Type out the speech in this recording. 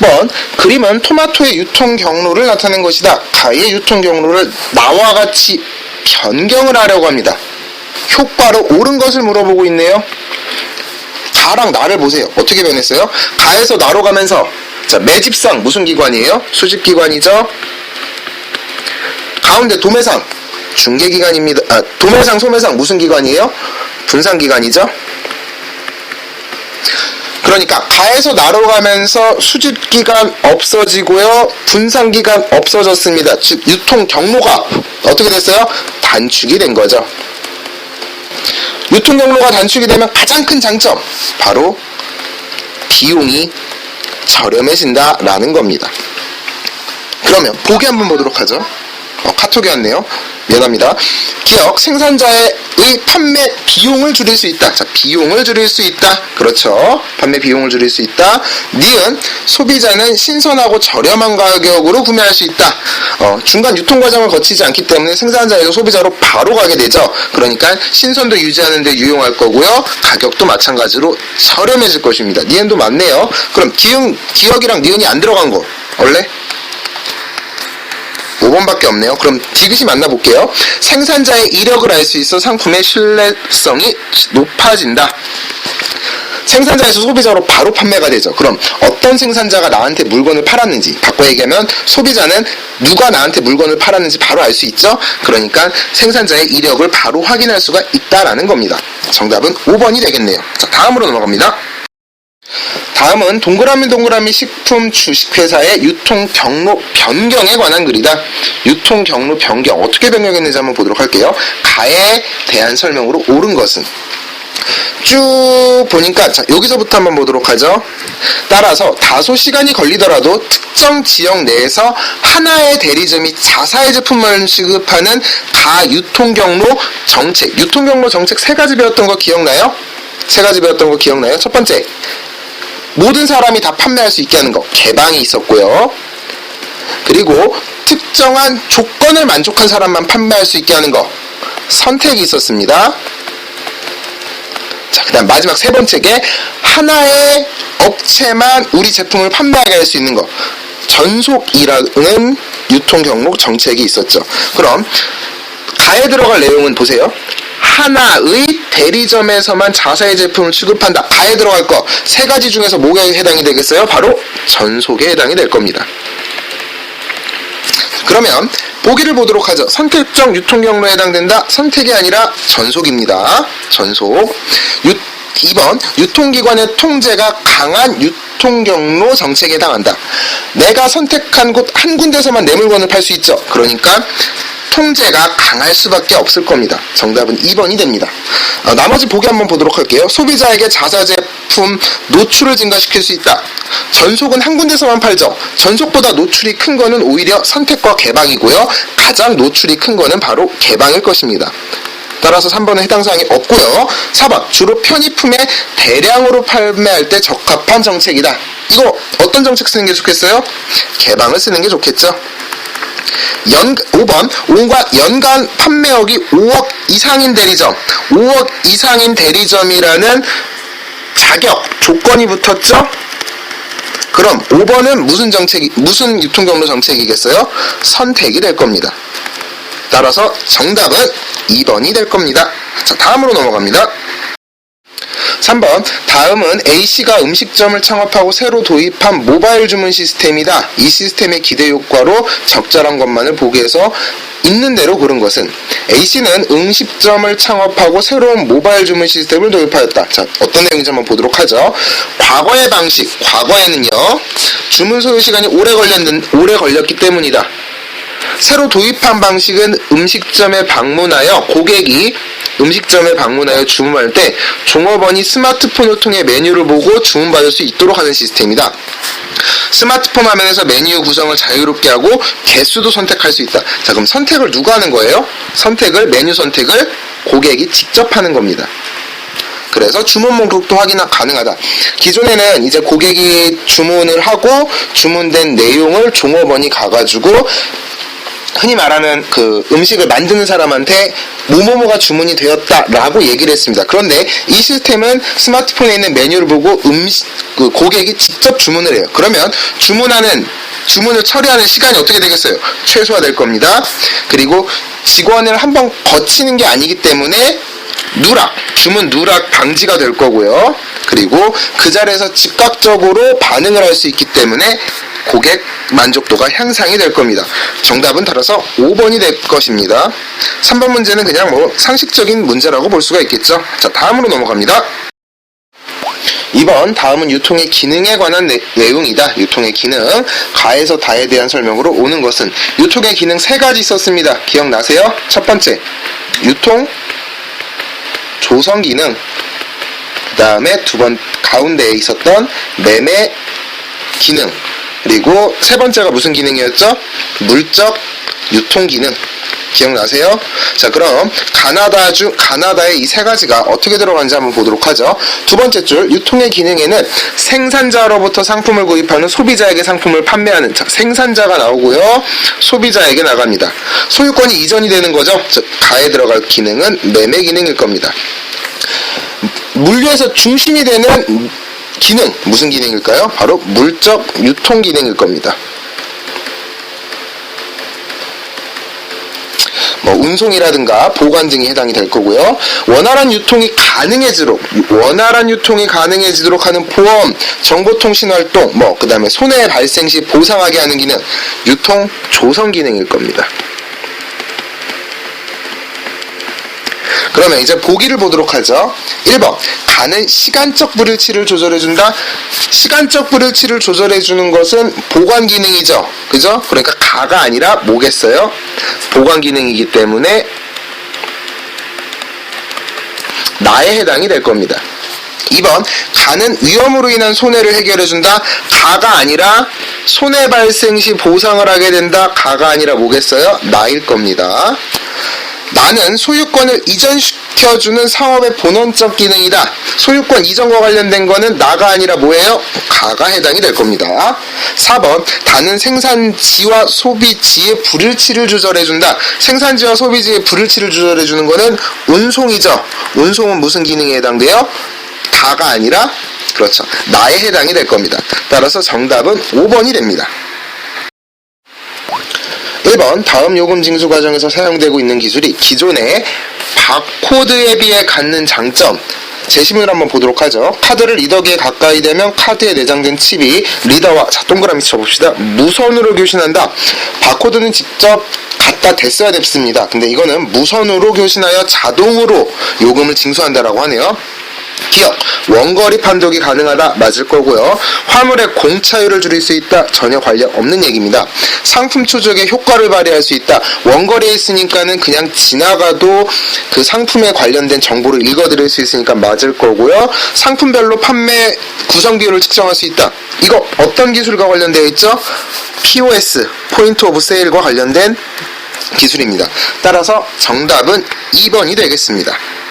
6번 그림은 토마토의 유통 경로를 나타낸 것이다. 가의 유통 경로를 나와 같이 변경을 하려고 합니다. 효과로 옳은 것을 물어보고 있네요. 가랑 나를 보세요. 어떻게 변했어요? 가에서 나로 가면서, 자, 매집상 무슨 기관이에요? 수집기관이죠. 가운데 도매상 중개기관입니다. 도매상 소매상 무슨 기관이에요? 분상기관이죠. 그러니까 가에서 나로 가면서 수집기간 없어지고요, 분상기간 없어졌습니다. 즉 유통 경로가 어떻게 됐어요? 단축이 된 거죠. 유통 경로가 단축이 되면 가장 큰 장점, 바로 비용이 저렴해진다라는 겁니다. 그러면 보기 한번 보도록 하죠. 카톡이 왔네요. 미안합니다. 기억, 생산자의 판매 비용을 줄일 수 있다. 자, 비용을 줄일 수 있다. 그렇죠. 판매 비용을 줄일 수 있다. 니은, 소비자는 신선하고 저렴한 가격으로 구매할 수 있다. 중간 유통 과정을 거치지 않기 때문에 생산자에서 소비자로 바로 가게 되죠. 그러니까 신선도 유지하는 데 유용할 거고요. 가격도 마찬가지로 저렴해질 것입니다. 니은도 맞네요. 그럼 기억이랑 니은이 안 들어간 거 원래? 5번밖에 없네요. 그럼 디귿이 만나볼게요. 생산자의 이력을 알 수 있어 상품의 신뢰성이 높아진다. 생산자에서 소비자로 바로 판매가 되죠. 그럼 어떤 생산자가 나한테 물건을 팔았는지, 바꿔 얘기하면 소비자는 누가 나한테 물건을 팔았는지 바로 알 수 있죠. 그러니까 생산자의 이력을 바로 확인할 수가 있다라는 겁니다. 정답은 5번이 되겠네요. 자, 다음으로 넘어갑니다. 다음은 동그라미 식품 주식회사의 유통 경로 변경에 관한 글이다. 유통 경로 변경, 어떻게 변경했는지 한번 보도록 할게요. 가에 대한 설명으로 옳은 것은, 쭉 보니까, 자, 여기서부터 한번 보도록 하죠. 따라서 다소 시간이 걸리더라도 특정 지역 내에서 하나의 대리점이 자사의 제품을 취급하는 가 유통경로 정책, 유통경로 정책 3가지 배웠던 거 기억나요? 3가지 배웠던 거 기억나요? 첫 번째, 모든 사람이 다 판매할 수 있게 하는 거, 개방이 있었고요. 그리고 특정한 조건을 만족한 사람만 판매할 수 있게 하는 거, 선택이 있었습니다. 자, 그 다음 마지막 3번째게 하나의 업체만 우리 제품을 판매하게 할 수 있는 거, 전속이라는 유통 경로 정책이 있었죠. 그럼 가에 들어갈 내용은 보세요. 하나의 대리점에서만 자사의 제품을 취급한다. 가에 들어갈 거 3가지 중에서 뭐에 해당이 되겠어요? 바로 전속에 해당이 될 겁니다. 그러면 보기를 보도록 하죠. 선택적 유통경로에 해당된다. 선택이 아니라 전속입니다. 전속. 2번, 유통기관의 통제가 강한 유통경로 정책에 해당한다. 내가 선택한 곳 한 군데서만 내 물건을 팔 수 있죠. 그러니까 통제가 강할 수밖에 없을 겁니다. 정답은 2번이 됩니다. 나머지 보기 한번 보도록 할게요. 소비자에게 자사제품 노출을 증가시킬 수 있다. 전속은 한 군데서만 팔죠. 전속보다 노출이 큰 거는 오히려 선택과 개방이고요. 가장 노출이 큰 거는 바로 개방일 것입니다. 따라서 3번은 해당 사항이 없고요. 4번, 주로 편의품에 대량으로 판매할 때 적합한 정책이다. 이거 어떤 정책 쓰는 게 좋겠어요? 개방을 쓰는 게 좋겠죠. 5번, 연간 판매額이 5억 이상인 대리점, 5억 이상인 대리점이라는 자격, 조건이 붙었죠? 그럼 5번은 무슨 유통경로 정책이겠어요? 선택이 될 겁니다. 따라서 정답은 2번이 될 겁니다. 자, 다음으로 넘어갑니다. 3번, 다음은 A씨가 음식점을 창업하고 새로 도입한 모바일 주문 시스템이다. 이 시스템의 기대 효과로 적절한 것만을 보기 위해서 있는 대로 고른 것은, A씨는 음식점을 창업하고 새로운 모바일 주문 시스템을 도입하였다. 자, 어떤 내용인지 한번 보도록 하죠. 과거의 방식, 과거에는요, 주문 소요 시간이 오래 걸렸기 때문이다. 새로 도입한 방식은 고객이 음식점에 방문하여 주문할 때 종업원이 스마트폰을 통해 메뉴를 보고 주문받을 수 있도록 하는 시스템이다. 스마트폰 화면에서 메뉴 구성을 자유롭게 하고 개수도 선택할 수 있다. 자, 그럼 선택을 누가 하는 거예요? 메뉴 선택을 고객이 직접 하는 겁니다. 그래서 주문 목록도 확인 가능하다. 기존에는 이제 고객이 주문을 하고 주문된 내용을 종업원이 가가지고 흔히 말하는 그 음식을 만드는 사람한테 뭐뭐뭐가 주문이 되었다라고 얘기를 했습니다. 그런데 이 시스템은 스마트폰에 있는 메뉴를 보고 그 고객이 직접 주문을 해요. 그러면 주문을 처리하는 시간이 어떻게 되겠어요? 최소화될 겁니다. 그리고 직원을 한번 거치는 게 아니기 때문에 주문 누락 방지가 될 거고요. 그리고 그 자리에서 즉각적으로 반응을 할 수 있기 때문에 고객 만족도가 향상이 될 겁니다. 정답은 따라서 5번이 될 것입니다. 3번 문제는 그냥 상식적인 문제라고 볼 수가 있겠죠. 자, 다음으로 넘어갑니다. 2번, 다음은 유통의 기능에 관한 내용이다. 유통의 기능, 가에서 다에 대한 설명으로 오는 것은 유통의 기능 3가지 있었습니다. 기억나세요? 첫 번째, 유통 조성 기능, 그 다음에 두 번 가운데에 있었던 매매 기능, 그리고 세 번째가 무슨 기능이었죠? 물적 유통 기능. 기억나세요? 자, 그럼 가나다의 이 3가지가 어떻게 들어가는지 한번 보도록 하죠. 두 번째 줄, 유통의 기능에는 생산자로부터 상품을 구입하는 소비자에게 상품을 판매하는 생산자가 나오고요. 소비자에게 나갑니다. 소유권이 이전이 되는 거죠. 가에 들어갈 기능은 매매 기능일 겁니다. 물류에서 중심이 되는 기능, 무슨 기능일까요? 바로 물적 유통 기능일 겁니다. 운송이라든가 보관 등이 해당이 될 거고요. 원활한 유통이 가능해지도록 하는 보험, 정보통신 활동, 그 다음에 손해 발생 시 보상하게 하는 기능, 유통 조성 기능일 겁니다. 그러면 이제 보기를 보도록 하죠. 1번, 가는 시간적 불일치를 조절해준다. 시간적 불일치를 조절해주는 것은 보관 기능이죠. 그죠? 그러니까 가가 아니라 뭐겠어요? 보관 기능이기 때문에 나에 해당이 될 겁니다. 2번, 가는 위험으로 인한 손해를 해결해준다. 가가 아니라 손해 발생 시 보상을 하게 된다. 가가 아니라 뭐겠어요? 나일 겁니다. 나는 소유권을 이전시켜주는 사업의 본원적 기능이다. 소유권 이전과 관련된 거는 나가 아니라 뭐예요? 가가 해당이 될 겁니다. 4번, 다는 생산지와 소비지의 불일치를 조절해준다. 생산지와 소비지의 불일치를 조절해주는 거는 운송이죠. 운송은 무슨 기능에 해당돼요? 가가 아니라, 그렇죠, 나에 해당이 될 겁니다. 따라서 정답은 5번이 됩니다. 1번, 다음 요금 징수 과정에서 사용되고 있는 기술이 기존의 바코드에 비해 갖는 장점. 제시문을 한번 보도록 하죠. 카드를 리더기에 가까이 대면 카드에 내장된 칩이 리더와, 동그라미 쳐봅시다. 무선으로 교신한다. 바코드는 직접 갖다 댔어야 됐습니다. 근데 이거는 무선으로 교신하여 자동으로 요금을 징수한다라고 하네요. 기억, 원거리 판독이 가능하다. 맞을 거고요. 화물의 공차율을 줄일 수 있다. 전혀 관련 없는 얘기입니다. 상품 추적에 효과를 발휘할 수 있다. 원거리에 있으니까는 그냥 지나가도 그 상품에 관련된 정보를 읽어드릴 수 있으니까 맞을 거고요. 상품별로 판매 구성 비율을 측정할 수 있다. 이거 어떤 기술과 관련되어 있죠? POS, 포인트 오브 세일과 관련된 기술입니다. 따라서 정답은 2번이 되겠습니다.